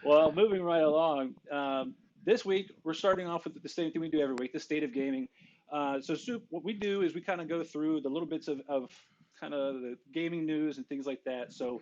Well, moving right along. This week we're starting off with the same thing we do every week, the state of gaming. So, Soup, what we do is we kind of go through the little bits of kind of the gaming news and things like that. So,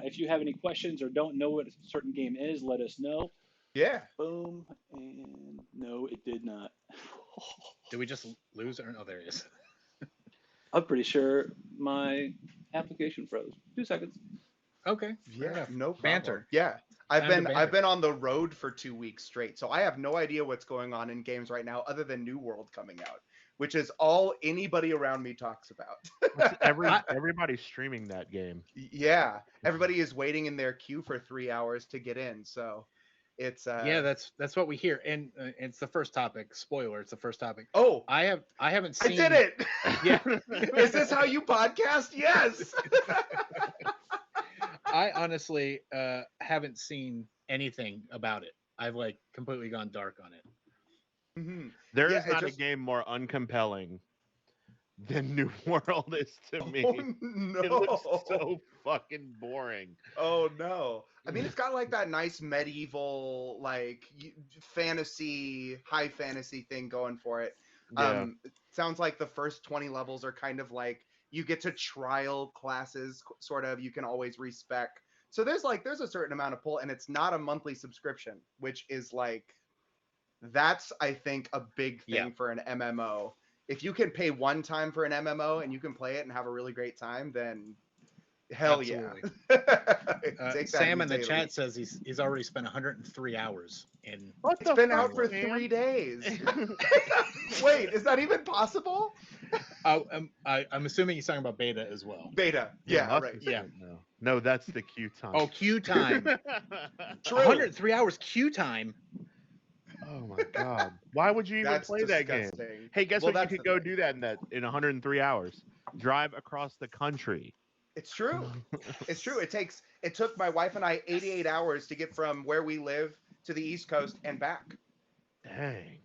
if you have any questions or don't know what a certain game is, let us know. Yeah. Boom. And no, it did not. Did we just lose? Or no, there he is. I'm pretty sure my application froze. 2 seconds. Okay, fair Yeah, enough. no problem. Banter. Yeah. I've Time to been banter. I've been on the road for 2 weeks straight, so I have no idea what's going on in games right now other than New World coming out, which is all anybody around me talks about. Everybody's streaming that game. Yeah. Everybody is waiting in their queue for 3 hours to get in, so it's Yeah, that's what we hear, and it's the first topic. Spoiler: it's the first topic. Oh, I haven't I seen. did it. Yeah, Is this how you podcast? Yes. I honestly haven't seen anything about it. I've like completely gone dark on it. Mhm. There Yeah, is it not just- a game more uncompelling than New World is to me. Oh It looks no. so fucking boring. Oh no. I mean, it's got like that nice medieval, like high fantasy thing going for it. Yeah. It sounds like the first 20 levels are kind of like you get to trial classes, sort of. You can always respec. So there's a certain amount of pull, and it's not a monthly subscription, which is like that's I think a big thing Yeah. for an MMO. If you can pay one time for an MMO and you can play it and have a really great time, then hell Absolutely. yeah. Take that Sam in the daily. chat says he's already spent 103 hours in. What It's been out for 3 days. Wait, is that even possible? I'm assuming he's talking about beta as well. Beta. Yeah, right. Yeah. No, that's the queue time. Oh, queue time. True. 103 hours queue time. Oh my god! Why would you even That's play that game? disgusting. Hey, guess Well, what? You that's could the go thing. do that in 103 hours. Drive across the country. It's true. It's true. It took my wife and I 88 hours to get from where we live to the East Coast and back. Dang.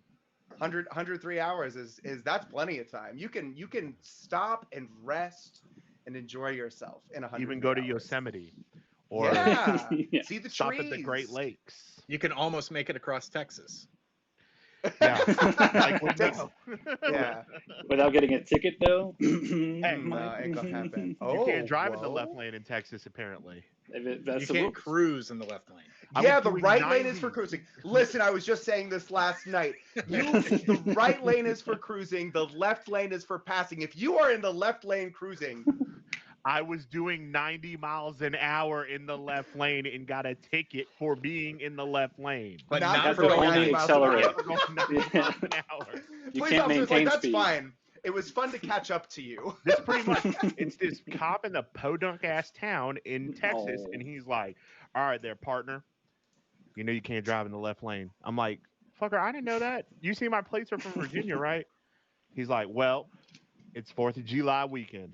103 hours is that's plenty of time. You can stop and rest and enjoy yourself in 100. Even go to hours. Yosemite or Yeah. Yeah. See the stop trees. at the Great Lakes. You can almost make it across Texas. Yeah. Like, It takes- no. yeah. Without getting a ticket, though. Hey, No, ain't gonna happen. You can't drive in the whoa. left lane in Texas, apparently. That's You the can't rules. cruise in the left lane. I Yeah, was the doing right 90. lane is for cruising. Listen, I was just saying this last night. The right lane is for cruising. The left lane is for passing. If you are in the left lane cruising, I was doing 90 miles an hour in the left lane and got a ticket for being in the left lane. But Not not for for going going 90 miles an hour. accelerate. For going 90 miles an hour. You police can't officer's maintain like, that's speed. fine. It was fun to catch up to you. This pretty much, it's this cop in the podunk ass town in Texas, Oh. and he's like, all right, there, partner. You know you can't drive in the left lane. I'm like, fucker, I didn't know that. You see my plates are from Virginia, right? He's like, well, it's 4th of July weekend.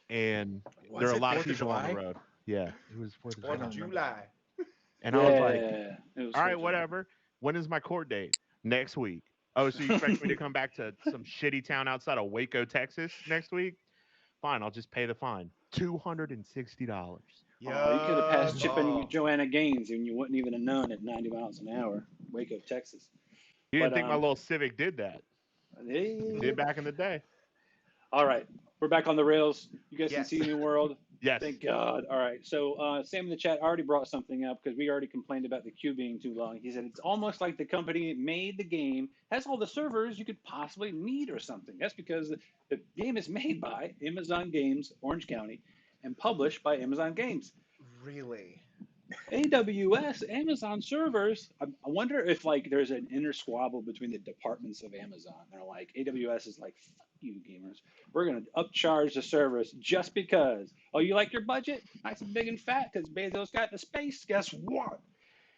And Was there are a it lot 4th of of people on the July? road. Yeah, it was 4th of Fourth July. of July. And I was like, It was all right, so whatever. When is my court date? Next week. Oh, so you expect me to come back to some shitty town outside of Waco, Texas next week? Fine, I'll just pay the fine. $260. Oh, you could have passed Chip Oh. and Joanna Gaines, and you wouldn't even have known at 90 miles an hour. Waco, Texas. You didn't But, think my little Civic did that? Hey. Did back in the day. All right, we're back on the rails. You guys Yes. can see New World. Yes. Thank God. All right. So Sam in the chat already brought something up because we already complained about the queue being too long. He said it's almost like the company that made the game has all the servers you could possibly need or something. That's because the game is made by Amazon Games, Orange County, and published by Amazon Games. Really? AWS, Amazon servers. I wonder if like there's an inner squabble between the departments of Amazon. They're like AWS is like, fuck you gamers. We're gonna upcharge the servers just because. Oh, you like your budget? Nice and big and fat because Bezos got the space. Guess what?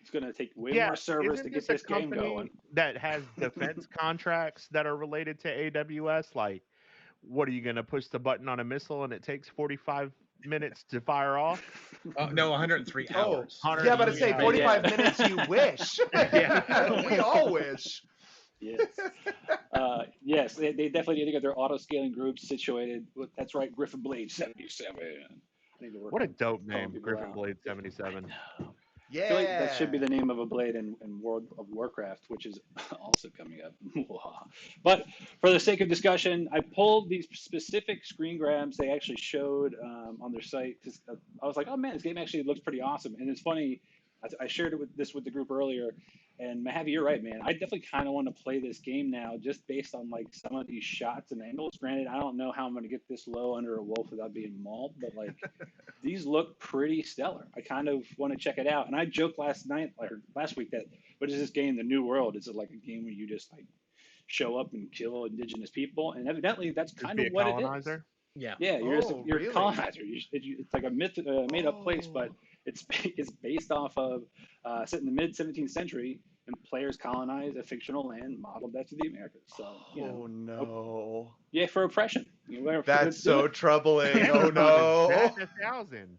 It's gonna take way more servers isn't to get a this game company going. that has defense contracts that are related to AWS? Like, what are you going to push the button on a missile and it takes 45 minutes to fire off? No, 103 Oh, hours. yeah, but to say Yeah. 45 minutes you wish. Yeah. We all wish. Yes. Yes, they definitely need to get their auto scaling groups situated. That's right, Griffin Blade 77. I need to work What a on dope calling name, people Griffin out. Blade 77. Yeah. I feel like that should be the name of a blade in World of Warcraft, which is also coming up. But for the sake of discussion, I pulled these specific screen grabs they actually showed on their site because I was like, oh man, this game actually looks pretty awesome. And it's funny, I shared it with the group earlier, and Mahavi, you're right, man. I definitely kind of want to play this game now just based on like some of these shots and angles. Granted, I don't know how I'm going to get this low under a wolf without being mauled, but like these look pretty stellar. I kind of want to check it out. And I joked last week that what is this game, The New World? Is it like a game where you just like show up and kill indigenous people? And evidently that's Just kind be of a what it is. colonizer. Yeah. Yeah, you're Oh, you're a really? colonizer. It's like a myth, made up place, but Oh. it's based off of set in the mid 17th century, and players colonize a fictional land modeled after the Americas. So Oh no. yeah, for oppression. That's Let's do so it. troubling. Oh Amazon is no. back 1,000.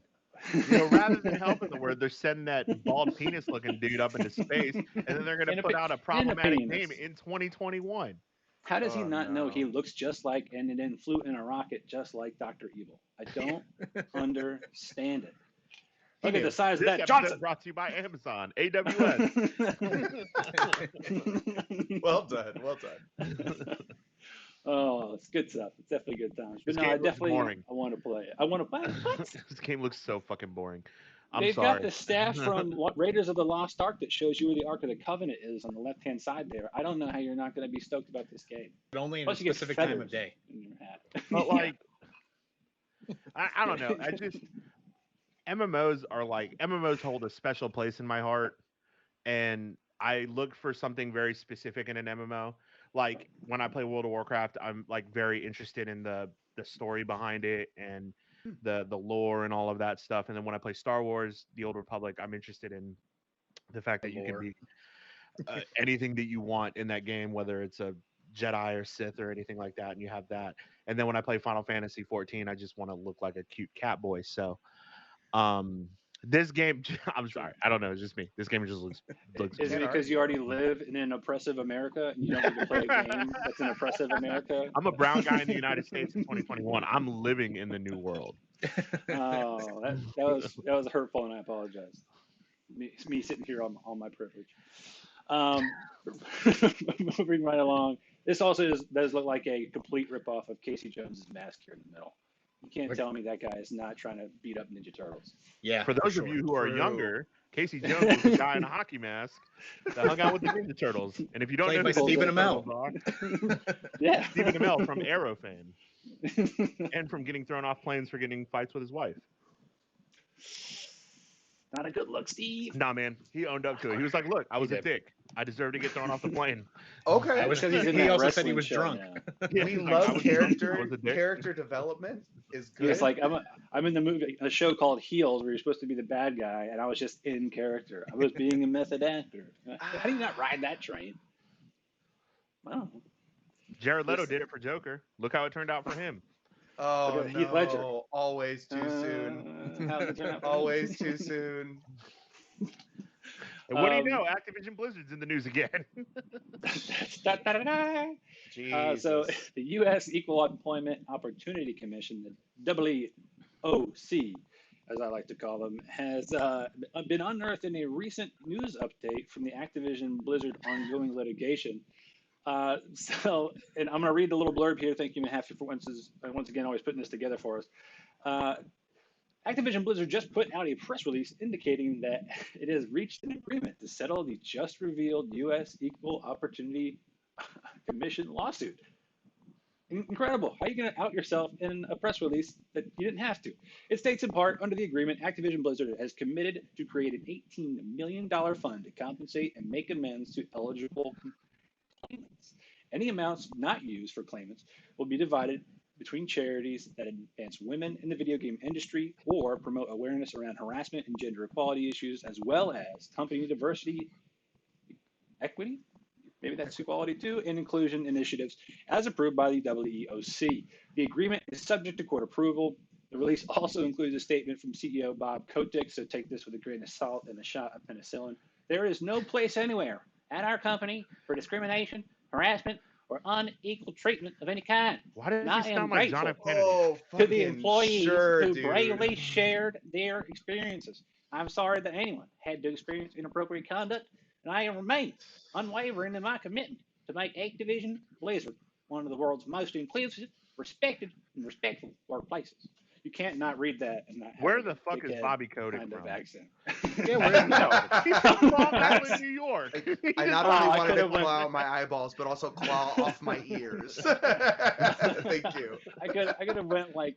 Rather than helping the world, they're sending that bald penis looking dude up into space, and then they're going to put out a problematic penis. game in 2021. How does he Oh, not know no. he looks just like and then flew in a rocket just like Dr. Evil? I don't understand it. Look at the size of This that episode Johnson. brought to you by Amazon, AWS. Well done. Well done. Oh, it's good stuff. It's definitely good times. But This no, game I looks definitely boring. I want to play it. I want to play it. What? This game looks so fucking boring. I'm They've sorry. got the staff from Raiders of the Lost Ark that shows you where the Ark of the Covenant is on the left-hand side there. I don't know how you're not going to be stoked about this game. But only in a Plus, you get specific time of feathers day. in your hat. But Yeah. like, I don't know. MMOs hold a special place in my heart, and I look for something very specific in an MMO. Like when I play World of Warcraft, I'm like very interested in the story behind it and the lore and all of that stuff. And then when I play Star Wars: The Old Republic, I'm interested in the fact that you can Lore. be anything that you want in that game, whether it's a Jedi or Sith or anything like that, and you have that. And then when I play Final Fantasy 14, I just want to look like a cute cat boy. So, this game, I'm sorry, I don't know, it's just me. This game just looks Is it Can't because you already argue. live in an oppressive America and you don't get to play a game that's an oppressive America? I'm a brown guy in the United States in 2021. I'm living in the new world. Oh, that was hurtful, and I apologize. Me sitting here on all my privilege. Moving right along. This also does look like a complete ripoff of Casey Jones's Mask here in the middle. You can't tell me that guy is not trying to beat up Ninja Turtles. Yeah. For those of you who are True. younger, Casey Jones was a guy in a hockey mask that hung out with the Ninja Turtles. And if you don't Played know by who the Stephen Ninja Amell. Turtles are, Yeah. Stephen Amell from Arrow fame, and from getting thrown off planes for getting fights with his wife. Not a good look, Steve. Nah, man, he owned up to it. He was like, "Look, I was He a did. dick. I deserve to get thrown off the plane." Okay. I was- Because he's in He that also said he wrestling was show drunk. now. Yeah, We he's like, "I love was drunk, I was a dick." character development is good. It's like I'm in the movie, a show called Heels, where you're supposed to be the bad guy, and I was just in character. I was being a method actor. How do you not ride that train? I don't know. Jared Leto did it for Joker. Look how it turned out for him. Oh Look at Heath Ledger. no! Always too soon. How'd it turn out for him? Always too soon. And what do you know? Activision Blizzard's in the news again. So the U.S. Equal Employment Opportunity Commission, the EEOC, as I like to call them, has been unearthed in a recent news update from the Activision Blizzard ongoing litigation. And I'm going to read the little blurb here. Thank you, Mahaffey, for once again always putting this together for us. Activision Blizzard just put out a press release indicating that it has reached an agreement to settle the just revealed U.S. Equal Opportunity Commission lawsuit. Incredible. How are you going to out yourself in a press release that you didn't have to? It states in part, under the agreement, Activision Blizzard has committed to create an $18 million fund to compensate and make amends to eligible claimants. Any amounts not used for claimants will be divided between charities that advance women in the video game industry or promote awareness around harassment and gender equality issues, as well as company diversity, equity, maybe that's equality too, and inclusion initiatives as approved by the EEOC. The agreement is subject to court approval. The release also includes a statement from CEO Bob Kotick, so take this with a grain of salt and a shot of penicillin. There is no place anywhere at our company for discrimination, harassment, or unequal treatment of any kind. Why does I he am sound like John F. grateful Kennedy? Oh, to the fucking employees sure, who dude. bravely shared their experiences. I'm sorry that anyone had to experience inappropriate conduct, and I remain unwavering in my commitment to make Activision Blizzard one of the world's most inclusive, respected, and respectful workplaces. You can't not read that and not have Where a the fuck is dickhead Bobby Kotick kind of from? accent. Yeah, where No, he's from Long Island, New York. I not Oh, only I wanted to could've went- claw out my eyeballs, but also claw off my ears. Thank you. I could have went like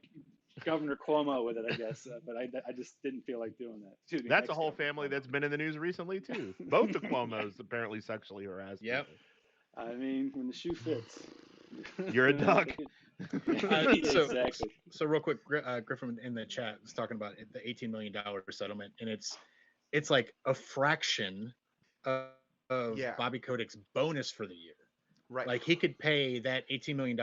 Governor Cuomo with it, I guess, but I just didn't feel like doing that. Excuse me, That's a whole ex-Governor family Cuomo. that's been in the news recently too. Both the Cuomos apparently sexually harassed. Yep. people. I mean, when the shoe fits. You're a duck. Exactly. So real quick, Griffin in the chat was talking about the $18 million settlement, and it's like a fraction of Yeah. Bobby Kotick's bonus for the year. Right. Like he could pay that $18 million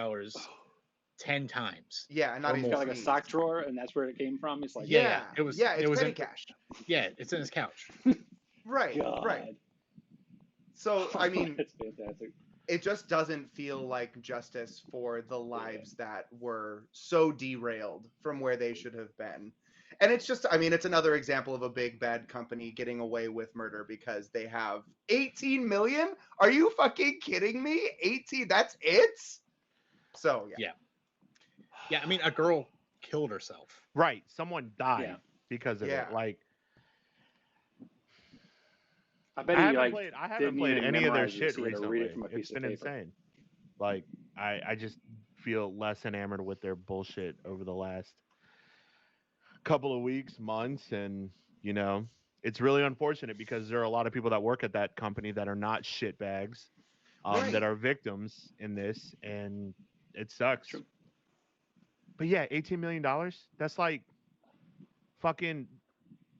10 times. yeah, and not or He's even got like a sneezed. sock drawer, and that's where it came from. It's like, Yeah, it was- Yeah, it's it was petty in- cash. Yeah, it's in his couch. Right. God. Right. So I mean, it's fantastic. it just doesn't feel like justice for the lives that were so derailed from where they should have been. And it's just, I mean, it's another example of a big bad company getting away with murder because they have 18 million. Are you fucking kidding me? 18, that's it? So, yeah. Yeah, I mean, a girl killed herself. Right. Someone died Yeah. because of Yeah. it. Like I bet I he haven't like played. I haven't didn't played even any of their memorize it, shit so he had to recently. read it from a It's piece of been paper. insane. Like I just feel less enamored with their bullshit over the last couple of weeks, months, and you know, it's really unfortunate because there are a lot of people that work at that company that are not shitbags, Right. that are victims in this, and it sucks. True. But yeah, $18 million. That's like fucking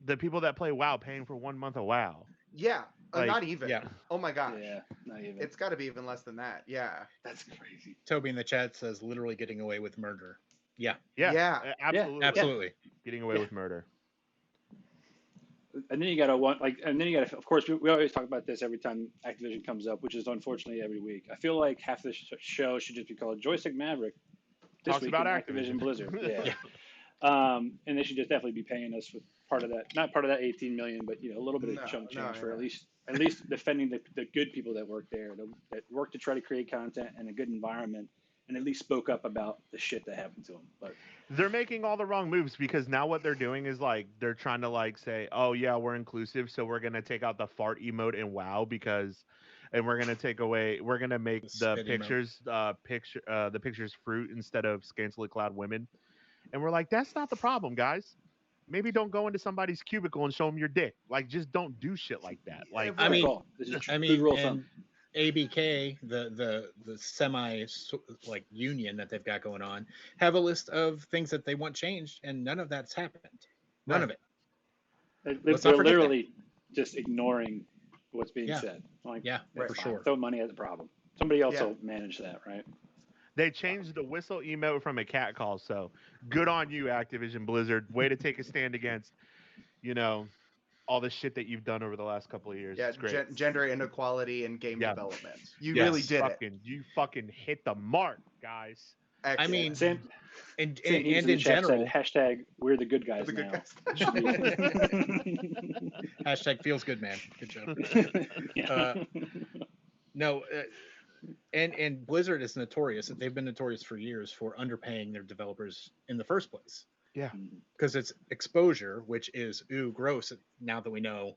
the people that play WoW paying for 1 month of WoW. Yeah. Like, Not even. yeah. Oh my gosh. Yeah, not even. It's got to be even less than that. Yeah. That's crazy. Toby in the chat says literally getting away with murder. Yeah, Yeah, Yeah. absolutely, absolutely. getting away Yeah. with murder. And then you gotta want and then you gotta. Of course, we always talk about this every time Activision comes up, which is unfortunately every week. I feel like half the show should just be called Joystick Maverick. This Talks week about in Activision. Blizzard. Yeah. Yeah. And they should just definitely be paying us with part of that, not part of that 18 million, but a little bit of No, chunk no, change for yeah. at least defending the good people that work there, that work to try to create content and a good environment, and at least spoke up about the shit that happened to them. But They're making all the wrong moves because now what they're doing is like they're trying to like say, oh yeah, we're inclusive, so we're gonna take out the fart emote in WoW and we're gonna make The the spit emote. pictures the pictures fruit instead of scantily clad women, and we're like, that's not the problem, guys. Maybe don't go into somebody's cubicle and show them your dick. Like, just don't do shit like that. Like, I mean- cool. This is I good mean, rule of and thumb. ABK, the semi like union that they've got going on, have a list of things that they want changed, and none of that's happened. None of it. Let's not They're forget that. literally just ignoring what's being Yeah. said. Like, Yeah, that's for fine. sure. Throw money at the problem. Somebody else Yeah. will manage that, right? they changed the whistle emote from a cat call. So good on you, Activision Blizzard. Way to take a stand against, all the shit that you've done over the last couple of years. Yeah. It's great. Gender inequality in game Yeah. development. You Yes. really did it. You fucking hit the mark, guys. Excellent. I mean, Sam, and Sam Heaps in the chat general, said, hashtag we're the good guys The good now. guys. hashtag feels good, man. Good job. Yeah. No, and Blizzard is notorious. They've been notorious for years for underpaying their developers in the first place. Yeah. Because it's exposure, which is gross. Now that we know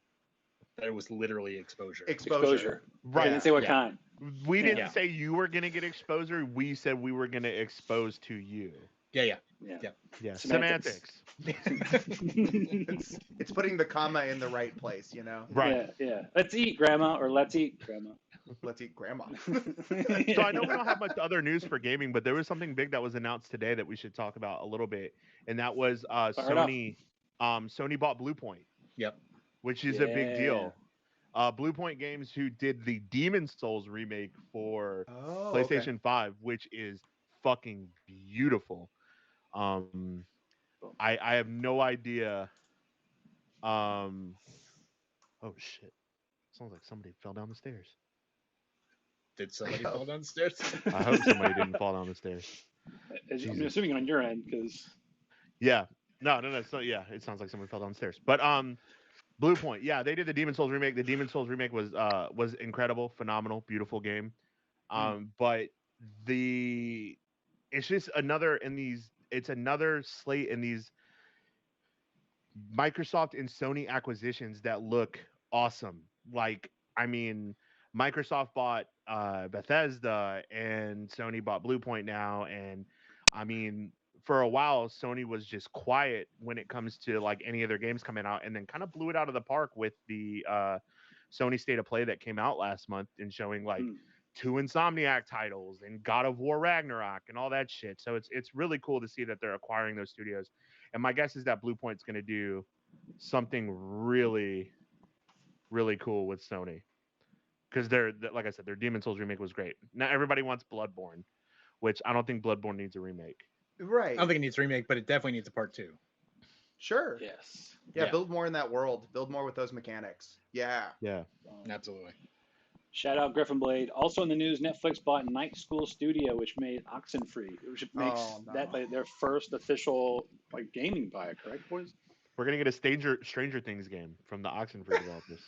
that it was literally exposure. Exposure. Right. I didn't say what Yeah. kind. We didn't Yeah. say you were gonna get exposure. We said we were gonna expose to you. Yeah. Yeah. Semantics. It's putting the comma in the right place, Right. Yeah. Let's eat, Grandma, or let's eat, Grandma. Let's eat grandma. So I know we don't have much other news for gaming, but there was something big that was announced today that we should talk about a little bit, and that was Fire it up. Sony. Sony bought Bluepoint, Yep. which is a big deal. Bluepoint Games, who did the Demon Souls remake for Oh, PlayStation 5, which is fucking beautiful. I have no idea. Oh shit! Sounds like somebody fell down the stairs. Did somebody fall downstairs? I hope somebody didn't fall down the stairs. I'm Jesus. assuming on your end, because Yeah. No. So yeah, it sounds like somebody fell downstairs. But Blue Point. Yeah, they did the Demon Souls remake. The Demon Souls remake was incredible, phenomenal, beautiful game. But the it's just another in these. It's another slate in these Microsoft and Sony acquisitions that look awesome. Like, I mean, Microsoft bought Bethesda and Sony bought Bluepoint now, and I mean, for a while, Sony was just quiet when it comes to like any of their games coming out, and then kind of blew it out of the park with the Sony State of Play that came out last month and showing like two Insomniac titles and God of War Ragnarok and all that shit. So it's really cool to see that they're acquiring those studios. And my guess is that Bluepoint's going to do something really, really cool with Sony because like I said, their Demon Souls remake was great. Now everybody wants Bloodborne, which I don't think Bloodborne needs a remake. Right. I don't think it needs a remake, but it definitely needs a part 2. Sure. Yes. Yeah, build more in that world. Build more with those mechanics. Yeah. Yeah. Absolutely. Shout out Griffin Blade. Also in the news, Netflix bought Night School Studio, which made Oxenfree, which makes that like their first official like gaming buy. Correct, boys? We're gonna get a Stranger Things game from the Oxenfree developers.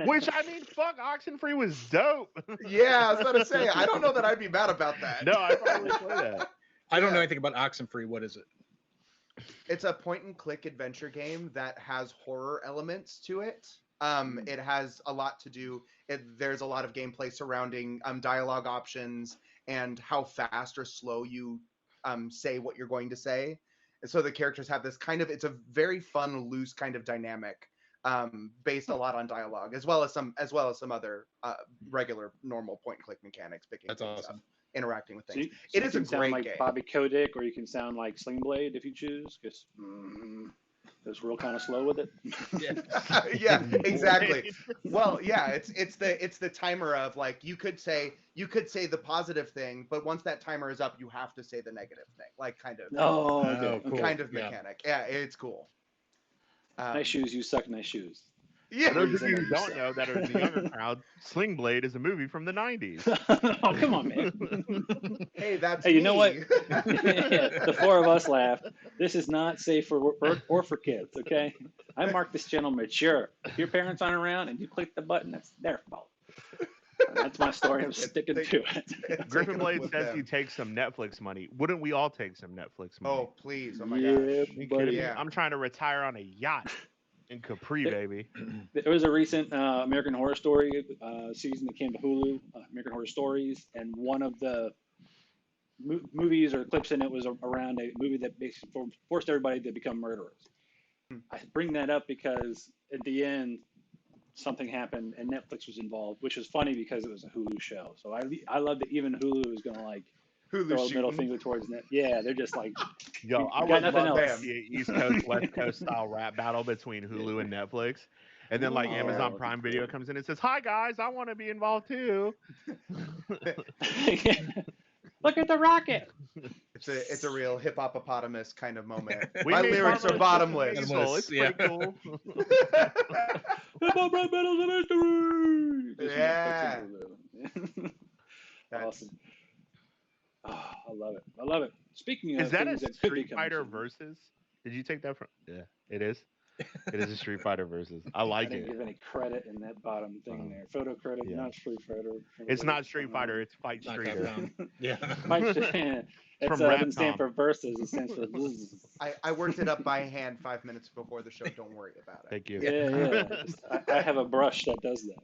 Which I mean, fuck, Oxenfree was dope. Yeah, I was about to say, I don't know that I'd be mad about that. No, I probably play that. I don't know anything about Oxenfree. What is it? It's a point-and-click adventure game that has horror elements to it. It has a lot to do. There's a lot of gameplay surrounding dialogue options and how fast or slow you say what you're going to say. And so the characters have this kind of, it's a very fun, loose kind of dynamic based a lot on dialogue, as well as some other regular normal point-and-click mechanics. Picking That's things awesome. up, interacting with things. So It is a you can sound great like game. Bobby Kotick, or you can sound like Sling Blade if you choose. Because it's real kind of slow with it. Yeah, exactly. Well, yeah, it's the timer of like you could say the positive thing, but once that timer is up, you have to say the negative thing, like kind of Cool. kind of mechanic. Yeah, it's cool. Nice shoes, you suck. Nice shoes. Yeah. For those of you who don't know that are in the younger crowd, Sling Blade is a movie from the 90s. Oh, come on, man. Hey, that's Hey, you me. know what? The four of us laughed. This is not safe for work or for kids, okay? I marked this channel mature. If your parents aren't around and you click the button, that's their fault. That's my story. I'm sticking to it. Griffin Blade says he takes some Netflix money. Wouldn't we all take some Netflix money? Oh, please. Oh, my Yeah, gosh. Are you kidding me? Yeah. I'm trying to retire on a yacht in Capri, baby. There was a recent American Horror Story season that came to Hulu, American Horror Stories, and one of the movies or clips in it was around a movie that basically forced everybody to become murderers. I bring that up because at the end, something happened and Netflix was involved, which was funny because it was a Hulu show. So I love that even Hulu is going to like throw a middle finger towards net. Yeah, they're just like, Yo, I got would nothing love else. to see an East Coast, West Coast style rap battle between Hulu and Netflix. And then like Amazon Prime Video comes in and says, "Hi guys, I want to be involved too." Look at the rocket. It's a real hip hopopotamus kind of moment. We My made lyrics are Marvelous bottomless. Hazel. It's Yeah. pretty cool. Hip-hop rap battles of history. Yeah. Awesome. Oh, I love it. I love it. Speaking of Is that a things that could be Street coming Fighter soon. versus? Did you take that from? Yeah, it is. It is a Street Fighter versus. I I like didn't it. give any credit in that bottom thing there. Photo credit, yeah. not Street Fighter. It's not Street Fighter. It's Fight Not Streeter. Capcom. Yeah. It's from doesn't stand Rapcom. for versus. It stands for zzz. I worked it up by hand 5 minutes before the show. Don't worry about it. Thank you. Yeah. I have a brush that does that.